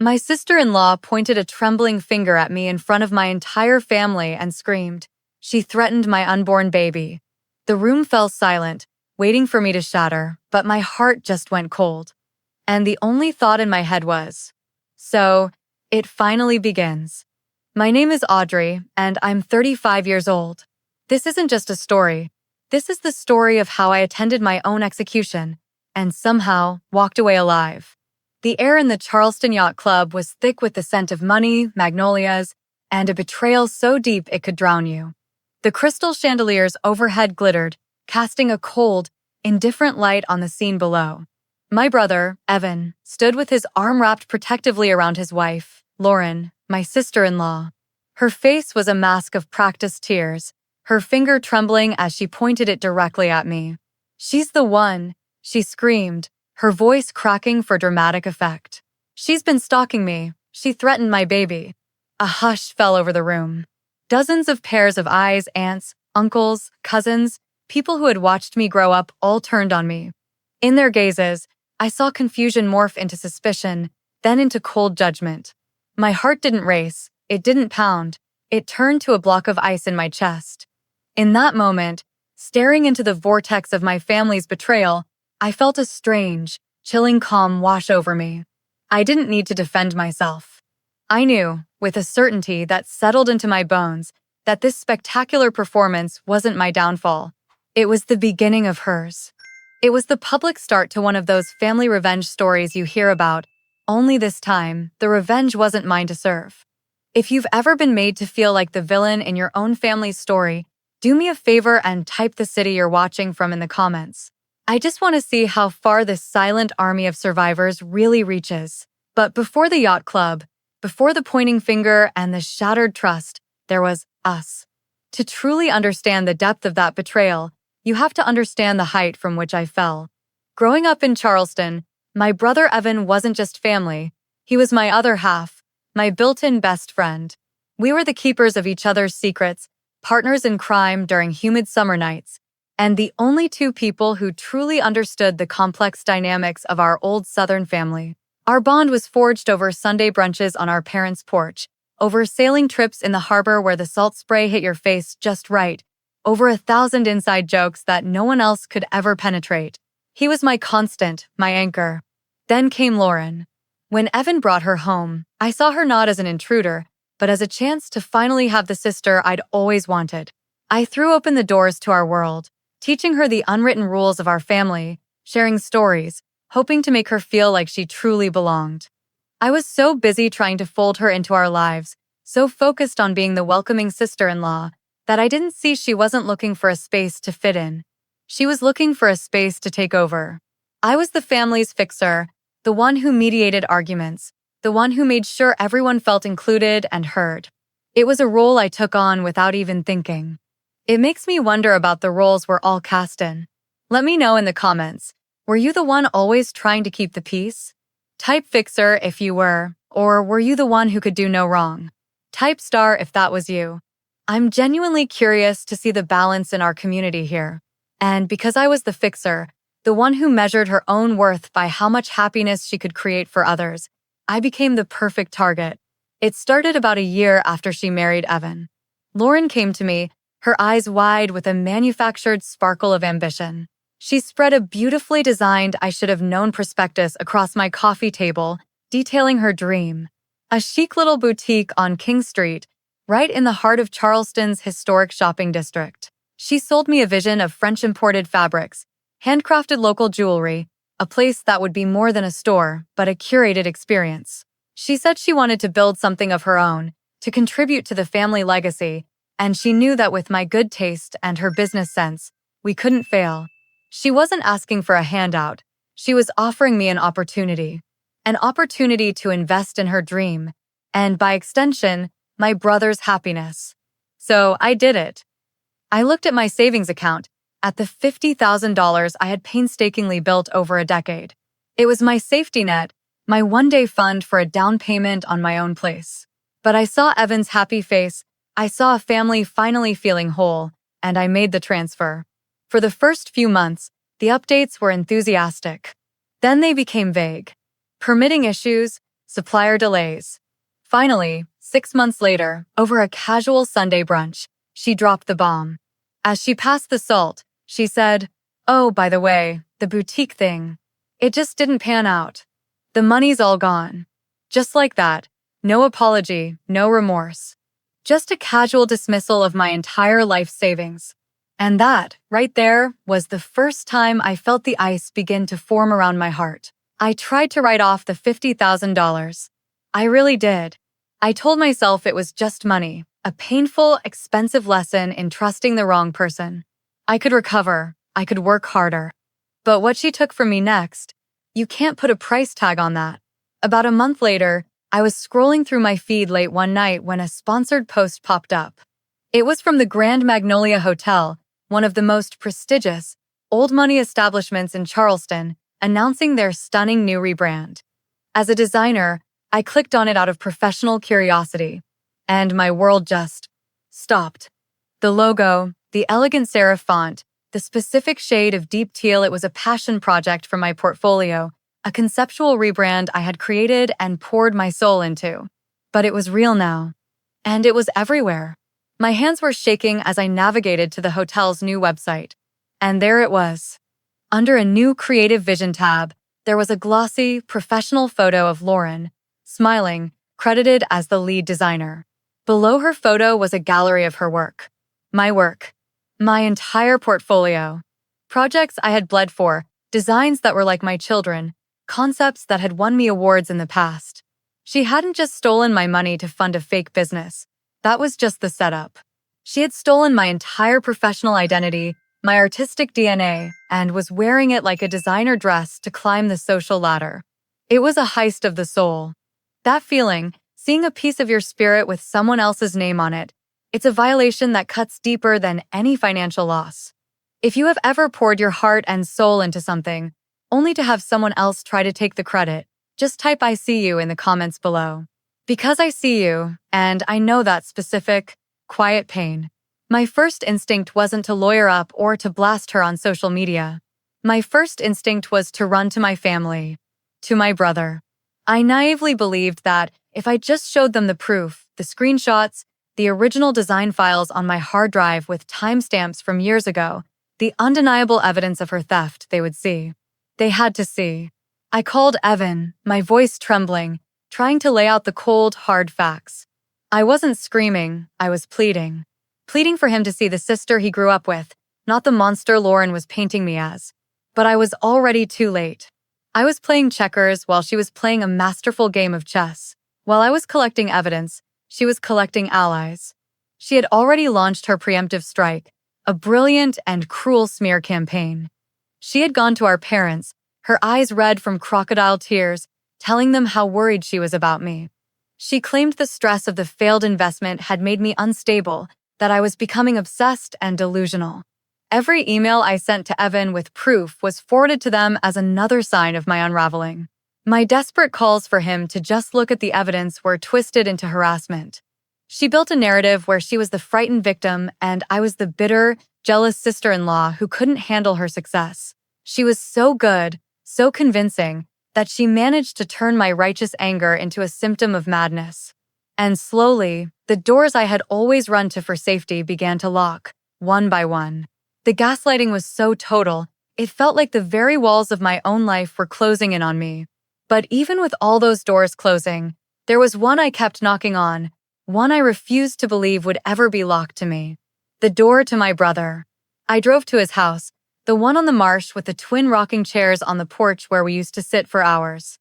My sister-in-law pointed a trembling finger at me in front of my entire family and screamed. She threatened my unborn baby. The room fell silent, waiting for me to shatter, but my heart just went cold. And the only thought in my head was, so, it finally begins. My name is Audrey, and I'm 35 years old. This isn't just a story. This is the story of how I attended my own execution, and somehow walked away alive. The air in the Charleston Yacht Club was thick with the scent of money, magnolias, and a betrayal so deep it could drown you. The crystal chandeliers overhead glittered, casting a cold, indifferent light on the scene below. My brother, Evan, stood with his arm wrapped protectively around his wife, Lauren, my sister-in-law. Her face was a mask of practiced tears, her finger trembling as she pointed it directly at me. "She's the one," she screamed, her voice cracking for dramatic effect. "She's been stalking me. She threatened my baby." A hush fell over the room. Dozens of pairs of eyes, aunts, uncles, cousins, people who had watched me grow up all turned on me. In their gazes, I saw confusion morph into suspicion, then into cold judgment. My heart didn't race, it didn't pound, it turned to a block of ice in my chest. In that moment, staring into the vortex of my family's betrayal, I felt a strange, chilling calm wash over me. I didn't need to defend myself. I knew, with a certainty that settled into my bones, that this spectacular performance wasn't my downfall. It was the beginning of hers. It was the public start to one of those family revenge stories you hear about, only this time, the revenge wasn't mine to serve. If you've ever been made to feel like the villain in your own family's story, do me a favor and type the city you're watching from in the comments. I just want to see how far this silent army of survivors really reaches. But before the yacht club, before the pointing finger and the shattered trust, there was us. To truly understand the depth of that betrayal, you have to understand the height from which I fell. Growing up in Charleston, my brother Evan wasn't just family. He was my other half, my built-in best friend. We were the keepers of each other's secrets, partners in crime during humid summer nights, and the only two people who truly understood the complex dynamics of our old Southern family. Our bond was forged over Sunday brunches on our parents' porch, over sailing trips in the harbor where the salt spray hit your face just right, over 1,000 inside jokes that no one else could ever penetrate. He was my constant, my anchor. Then came Lauren. When Evan brought her home, I saw her not as an intruder, but as a chance to finally have the sister I'd always wanted. I threw open the doors to our world, teaching her the unwritten rules of our family, sharing stories, hoping to make her feel like she truly belonged. I was so busy trying to fold her into our lives, so focused on being the welcoming sister-in-law, that I didn't see she wasn't looking for a space to fit in. She was looking for a space to take over. I was the family's fixer, the one who mediated arguments, the one who made sure everyone felt included and heard. It was a role I took on without even thinking. It makes me wonder about the roles we're all cast in. Let me know in the comments. Were you the one always trying to keep the peace? Type fixer if you were, or were you the one who could do no wrong? Type star if that was you. I'm genuinely curious to see the balance in our community here. And because I was the fixer, the one who measured her own worth by how much happiness she could create for others, I became the perfect target. It started about a year after she married Evan. Lauren came to me, her eyes wide with a manufactured sparkle of ambition. She spread a beautifully designed I should have known prospectus across my coffee table, detailing her dream. A chic little boutique on King Street, right in the heart of Charleston's historic shopping district. She sold me a vision of French-imported fabrics, handcrafted local jewelry, a place that would be more than a store, but a curated experience. She said she wanted to build something of her own, to contribute to the family legacy, and she knew that with my good taste and her business sense, we couldn't fail. She wasn't asking for a handout. She was offering me an opportunity to invest in her dream, and by extension, my brother's happiness. So I did it. I looked at my savings account, at the $50,000 I had painstakingly built over a decade. It was my safety net, my one-day fund for a down payment on my own place. But I saw Evan's happy face, I saw a family finally feeling whole, and I made the transfer. For the first few months, the updates were enthusiastic. Then they became vague. Permitting issues, supplier delays. Finally, 6 months later, over a casual Sunday brunch, she dropped the bomb. As she passed the salt, she said, "Oh, by the way, the boutique thing. It just didn't pan out. The money's all gone." Just like that. No apology, no remorse. Just a casual dismissal of my entire life savings. And that, right there, was the first time I felt the ice begin to form around my heart. I tried to write off the $50,000. I really did. I told myself it was just money, a painful, expensive lesson in trusting the wrong person. I could recover. I could work harder. But what she took from me next, you can't put a price tag on that. About a month later, I was scrolling through my feed late one night when a sponsored post popped up. It was from the Grand Magnolia Hotel, one of the most prestigious, old money establishments in Charleston, announcing their stunning new rebrand. As a designer, I clicked on it out of professional curiosity, and my world just stopped. The logo, the elegant serif font, the specific shade of deep teal, it was a passion project for my portfolio, a conceptual rebrand I had created and poured my soul into. But it was real now. And it was everywhere. My hands were shaking as I navigated to the hotel's new website. And there it was. Under a new creative vision tab, there was a glossy, professional photo of Lauren, smiling, credited as the lead designer. Below her photo was a gallery of her work. My work. My entire portfolio. Projects I had bled for, designs that were like my children, concepts that had won me awards in the past. She hadn't just stolen my money to fund a fake business. That was just the setup. She had stolen my entire professional identity, my artistic DNA, and was wearing it like a designer dress to climb the social ladder. It was a heist of the soul. That feeling, seeing a piece of your spirit with someone else's name on it, it's a violation that cuts deeper than any financial loss. If you have ever poured your heart and soul into something, only to have someone else try to take the credit, just type "I see you" in the comments below. Because I see you, and I know that specific, quiet pain. My first instinct wasn't to lawyer up or to blast her on social media. My first instinct was to run to my family, to my brother. I naively believed that if I just showed them the proof, the screenshots, the original design files on my hard drive with timestamps from years ago, the undeniable evidence of her theft, they would see. They had to see. I called Evan, my voice trembling, trying to lay out the cold, hard facts. I wasn't screaming, I was pleading. Pleading for him to see the sister he grew up with, not the monster Lauren was painting me as. But I was already too late. I was playing checkers while she was playing a masterful game of chess. While I was collecting evidence, she was collecting allies. She had already launched her preemptive strike, a brilliant and cruel smear campaign. She had gone to our parents, her eyes red from crocodile tears, telling them how worried she was about me. She claimed the stress of the failed investment had made me unstable, that I was becoming obsessed and delusional. Every email I sent to Evan with proof was forwarded to them as another sign of my unraveling. My desperate calls for him to just look at the evidence were twisted into harassment. She built a narrative where she was the frightened victim and I was the bitter, jealous sister-in-law who couldn't handle her success. She was so good, so convincing, that she managed to turn my righteous anger into a symptom of madness. And slowly, the doors I had always run to for safety began to lock, one by one. The gaslighting was so total, it felt like the very walls of my own life were closing in on me. But even with all those doors closing, there was one I kept knocking on, one I refused to believe would ever be locked to me. The door to my brother. I drove to his house, the one on the marsh with the twin rocking chairs on the porch where we used to sit for hours.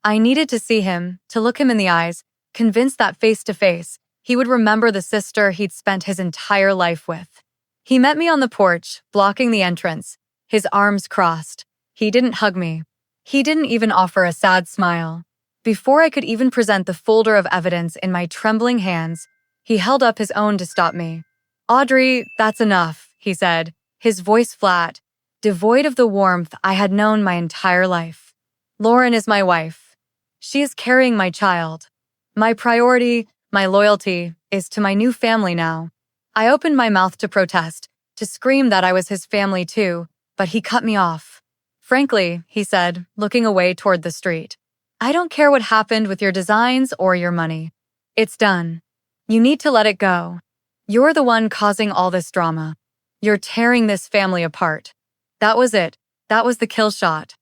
I needed to see him, to look him in the eyes, convinced that face to face, he would remember the sister he'd spent his entire life with. He met me on the porch, blocking the entrance, his arms crossed. He didn't hug me. He didn't even offer a sad smile. Before I could even present the folder of evidence in my trembling hands, he held up his own to stop me. "Audrey, that's enough," he said, his voice flat, devoid of the warmth I had known my entire life. "Lauren is my wife. She is carrying my child. My priority, my loyalty, is to my new family now." I opened my mouth to protest, to scream that I was his family too, but he cut me off. "Frankly," he said, looking away toward the street, I don't care what happened with your designs or your money. It's done. You need to let it go. You're the one causing all this drama. You're tearing this family apart. That was it. That was the kill shot.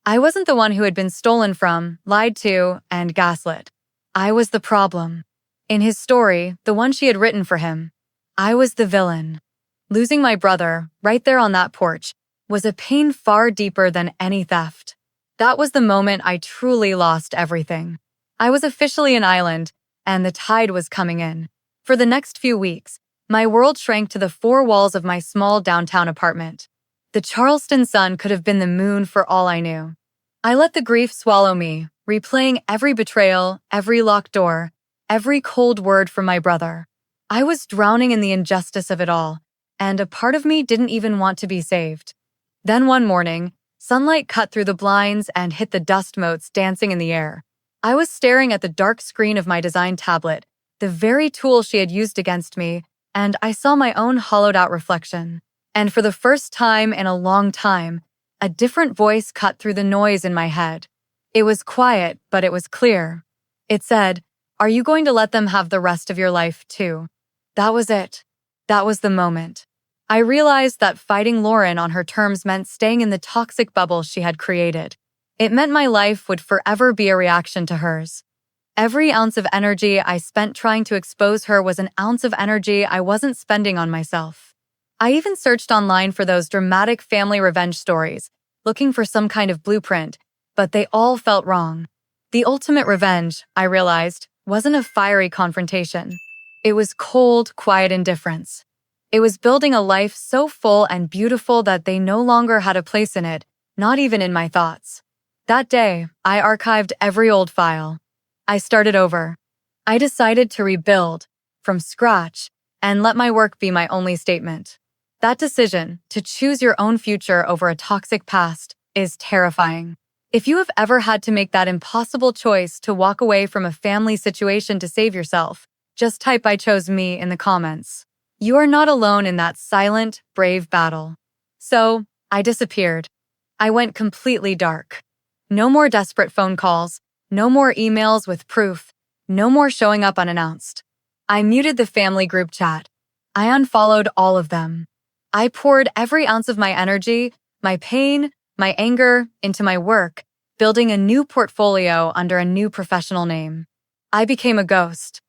I wasn't the one who had been stolen from, lied to, and gaslit. I was the problem. In his story, the one she had written for him, I was the villain. Losing my brother, right there on that porch, was a pain far deeper than any theft. That was the moment I truly lost everything. I was officially an island, and the tide was coming in. For the next few weeks, my world shrank to the four walls of my small downtown apartment. The Charleston sun could have been the moon for all I knew. I let the grief swallow me, replaying every betrayal, every locked door, every cold word from my brother. I was drowning in the injustice of it all, and a part of me didn't even want to be saved. Then one morning, sunlight cut through the blinds and hit the dust motes dancing in the air. I was staring at the dark screen of my design tablet, the very tool she had used against me, and I saw my own hollowed-out reflection. And for the first time in a long time, a different voice cut through the noise in my head. It was quiet, but it was clear. It said, "Are you going to let them have the rest of your life, too?" That was it. That was the moment. I realized that fighting Lauren on her terms meant staying in the toxic bubble she had created. It meant my life would forever be a reaction to hers. Every ounce of energy I spent trying to expose her was an ounce of energy I wasn't spending on myself. I even searched online for those dramatic family revenge stories, looking for some kind of blueprint, but they all felt wrong. The ultimate revenge, I realized, wasn't a fiery confrontation. It was cold, quiet indifference. It was building a life so full and beautiful that they no longer had a place in it, not even in my thoughts. That day, I archived every old file. I started over. I decided to rebuild, from scratch, and let my work be my only statement. That decision, to choose your own future over a toxic past, is terrifying. If you have ever had to make that impossible choice to walk away from a family situation to save yourself, just type "I chose me" in the comments. You are not alone in that silent, brave battle. So, I disappeared. I went completely dark. No more desperate phone calls, no more emails with proof, no more showing up unannounced. I muted the family group chat. I unfollowed all of them. I poured every ounce of my energy, my pain, my anger into my work, building a new portfolio under a new professional name. I became a ghost.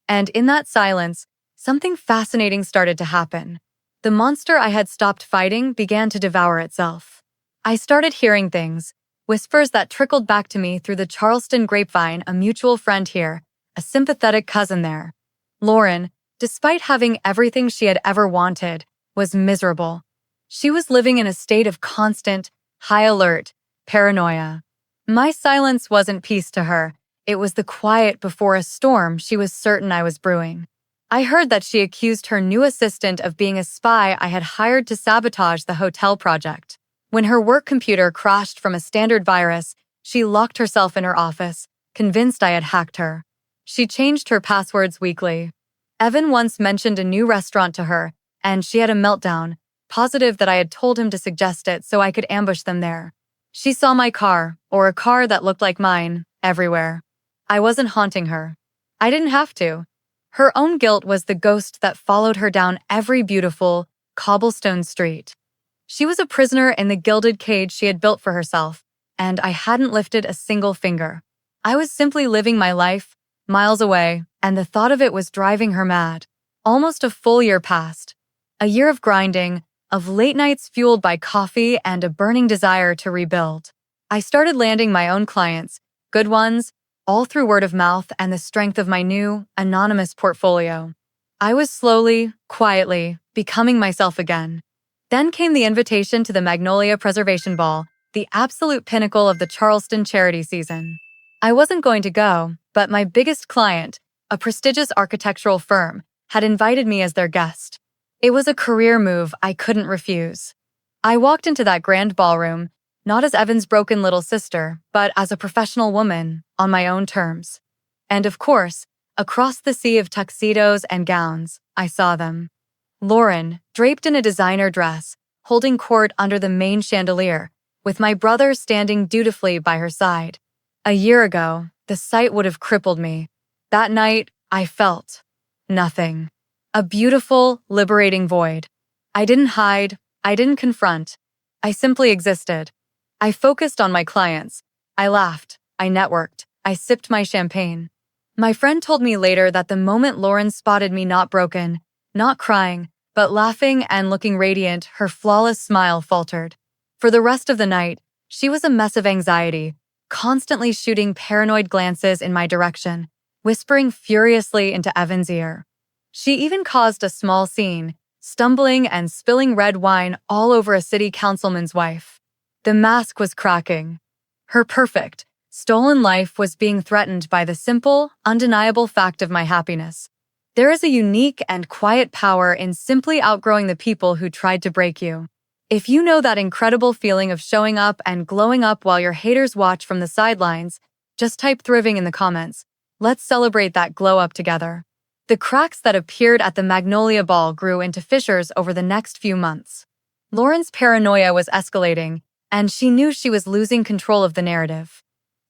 And in that silence, something fascinating started to happen. The monster I had stopped fighting began to devour itself. I started hearing things, whispers that trickled back to me through the Charleston grapevine, a mutual friend here, a sympathetic cousin there. Lauren, despite having everything she had ever wanted, was miserable. She was living in a state of constant, high alert, paranoia. My silence wasn't peace to her. It was the quiet before a storm she was certain I was brewing. I heard that she accused her new assistant of being a spy I had hired to sabotage the hotel project. When her work computer crashed from a standard virus, she locked herself in her office, convinced I had hacked her. She changed her passwords weekly. Evan once mentioned a new restaurant to her, and she had a meltdown, positive that I had told him to suggest it so I could ambush them there. She saw my car, or a car that looked like mine, everywhere. I wasn't haunting her. I didn't have to. Her own guilt was the ghost that followed her down every beautiful, cobblestone street. She was a prisoner in the gilded cage she had built for herself, and I hadn't lifted a single finger. I was simply living my life, miles away, and the thought of it was driving her mad. Almost a full year passed. A year of grinding, of late nights fueled by coffee and a burning desire to rebuild. I started landing my own clients, good ones, all through word of mouth and the strength of my new, anonymous portfolio. I was slowly, quietly, becoming myself again. Then came the invitation to the Magnolia Preservation Ball, the absolute pinnacle of the Charleston charity season. I wasn't going to go, but my biggest client, a prestigious architectural firm, had invited me as their guest. It was a career move I couldn't refuse. I walked into that grand ballroom, not as Evan's broken little sister, but as a professional woman, on my own terms. And of course, across the sea of tuxedos and gowns, I saw them. Lauren, draped in a designer dress, holding court under the main chandelier, with my brother standing dutifully by her side. A year ago, the sight would have crippled me. That night, I felt nothing. A beautiful, liberating void. I didn't hide, I didn't confront. I simply existed. I focused on my clients. I laughed, I networked, I sipped my champagne. My friend told me later that the moment Lauren spotted me not broken, not crying, but laughing and looking radiant, her flawless smile faltered. For the rest of the night, she was a mess of anxiety, constantly shooting paranoid glances in my direction, whispering furiously into Evan's ear. She even caused a small scene, stumbling and spilling red wine all over a city councilman's wife. The mask was cracking. Her perfect, stolen life was being threatened by the simple, undeniable fact of my happiness. There is a unique and quiet power in simply outgrowing the people who tried to break you. If you know that incredible feeling of showing up and glowing up while your haters watch from the sidelines, just type thriving in the comments. Let's celebrate that glow up together. The cracks that appeared at the Magnolia Ball grew into fissures over the next few months. Lauren's paranoia was escalating, and she knew she was losing control of the narrative.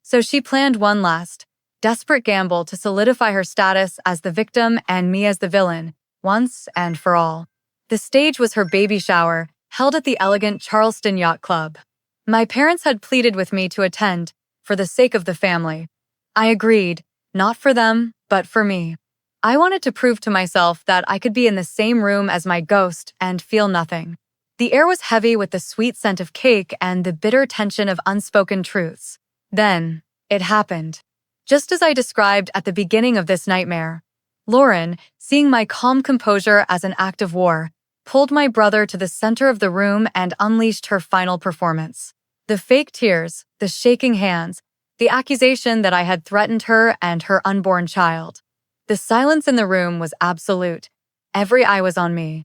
So she planned one last, desperate gamble to solidify her status as the victim and me as the villain, once and for all. The stage was her baby shower, held at the elegant Charleston Yacht Club. My parents had pleaded with me to attend, for the sake of the family. I agreed, not for them, but for me. I wanted to prove to myself that I could be in the same room as my ghost and feel nothing. The air was heavy with the sweet scent of cake and the bitter tension of unspoken truths. Then, it happened. Just as I described at the beginning of this nightmare. Lauren, seeing my calm composure as an act of war, pulled my brother to the center of the room and unleashed her final performance. The fake tears, the shaking hands, the accusation that I had threatened her and her unborn child. The silence in the room was absolute. Every eye was on me.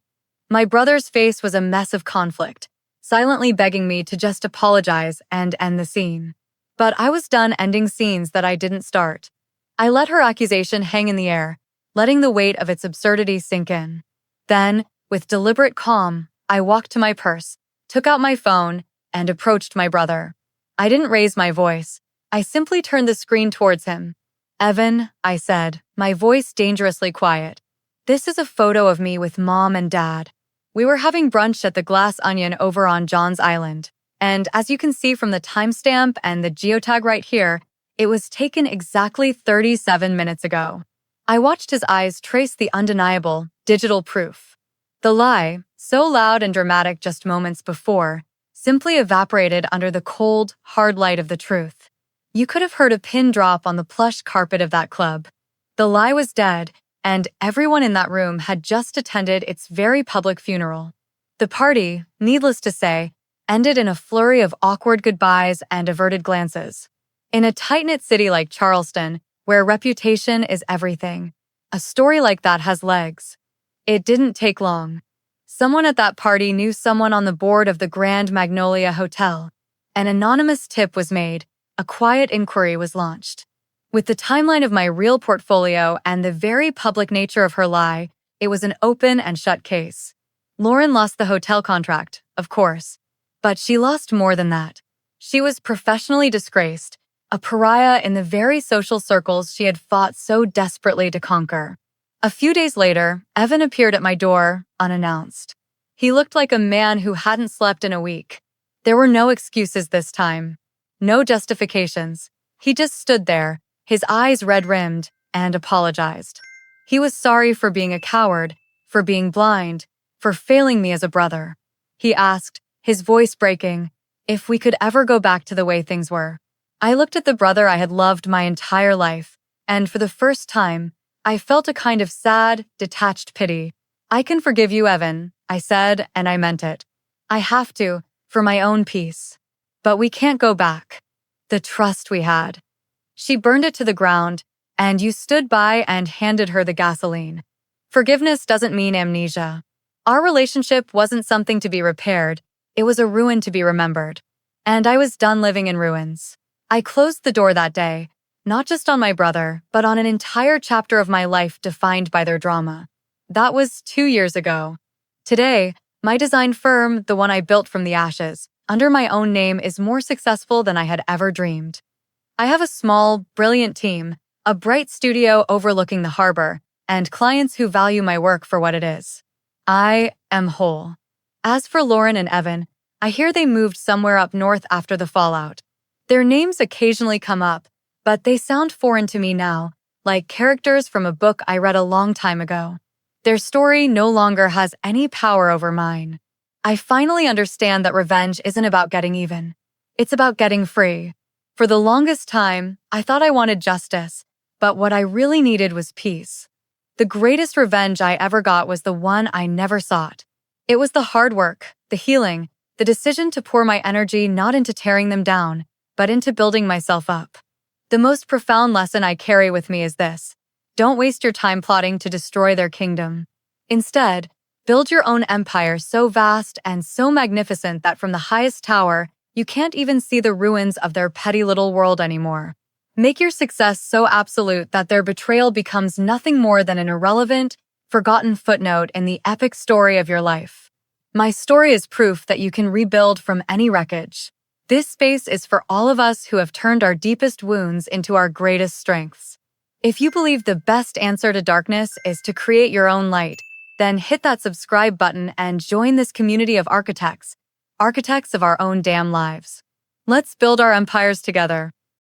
My brother's face was a mess of conflict, silently begging me to just apologize and end the scene. But I was done ending scenes that I didn't start. I let her accusation hang in the air, letting the weight of its absurdity sink in. Then, with deliberate calm, I walked to my purse, took out my phone, and approached my brother. I didn't raise my voice. I simply turned the screen towards him. "Evan," I said, my voice dangerously quiet. "This is a photo of me with Mom and Dad. We were having brunch at the Glass Onion over on John's Island. And as you can see from the timestamp and the geotag right here, it was taken exactly 37 minutes ago." I watched his eyes trace the undeniable, digital proof. The lie, so loud and dramatic just moments before, simply evaporated under the cold, hard light of the truth. You could have heard a pin drop on the plush carpet of that club. The lie was dead, and everyone in that room had just attended its very public funeral. The party, needless to say, ended in a flurry of awkward goodbyes and averted glances. In a tight-knit city like Charleston, where reputation is everything, a story like that has legs. It didn't take long. Someone at that party knew someone on the board of the Grand Magnolia Hotel. An anonymous tip was made. A quiet inquiry was launched. With the timeline of my real portfolio and the very public nature of her lie, it was an open and shut case. Lauren lost the hotel contract, of course. But she lost more than that. She was professionally disgraced, a pariah in the very social circles she had fought so desperately to conquer. A few days later, Evan appeared at my door, unannounced. He looked like a man who hadn't slept in a week. There were no excuses this time. No justifications. He just stood there, his eyes red-rimmed, and apologized. He was sorry for being a coward, for being blind, for failing me as a brother. He asked, his voice breaking, if we could ever go back to the way things were. I looked at the brother I had loved my entire life, and for the first time, I felt a kind of sad, detached pity. "I can forgive you, Evan," I said, and I meant it. "I have to, for my own peace. But we can't go back. The trust we had." She burned it to the ground, and you stood by and handed her the gasoline. Forgiveness doesn't mean amnesia. Our relationship wasn't something to be repaired, it was a ruin to be remembered. And I was done living in ruins. I closed the door that day, not just on my brother, but on an entire chapter of my life defined by their drama. That was 2 years ago. Today, my design firm, the one I built from the ashes, under my own name, is more successful than I had ever dreamed. I have a small, brilliant team, a bright studio overlooking the harbor, and clients who value my work for what it is. I am whole. As for Lauren and Evan, I hear they moved somewhere up north after the fallout. Their names occasionally come up, but they sound foreign to me now, like characters from a book I read a long time ago. Their story no longer has any power over mine. I finally understand that revenge isn't about getting even. It's about getting free. For the longest time, I thought I wanted justice, but what I really needed was peace. The greatest revenge I ever got was the one I never sought. It was the hard work, the healing, the decision to pour my energy not into tearing them down, but into building myself up. The most profound lesson I carry with me is this: don't waste your time plotting to destroy their kingdom. Instead, build your own empire so vast and so magnificent that from the highest tower, you can't even see the ruins of their petty little world anymore. Make your success so absolute that their betrayal becomes nothing more than an irrelevant, forgotten footnote in the epic story of your life. My story is proof that you can rebuild from any wreckage. This space is for all of us who have turned our deepest wounds into our greatest strengths. If you believe the best answer to darkness is to create your own light, then hit that subscribe button and join this community of architects of our own damn lives. Let's build our empires together.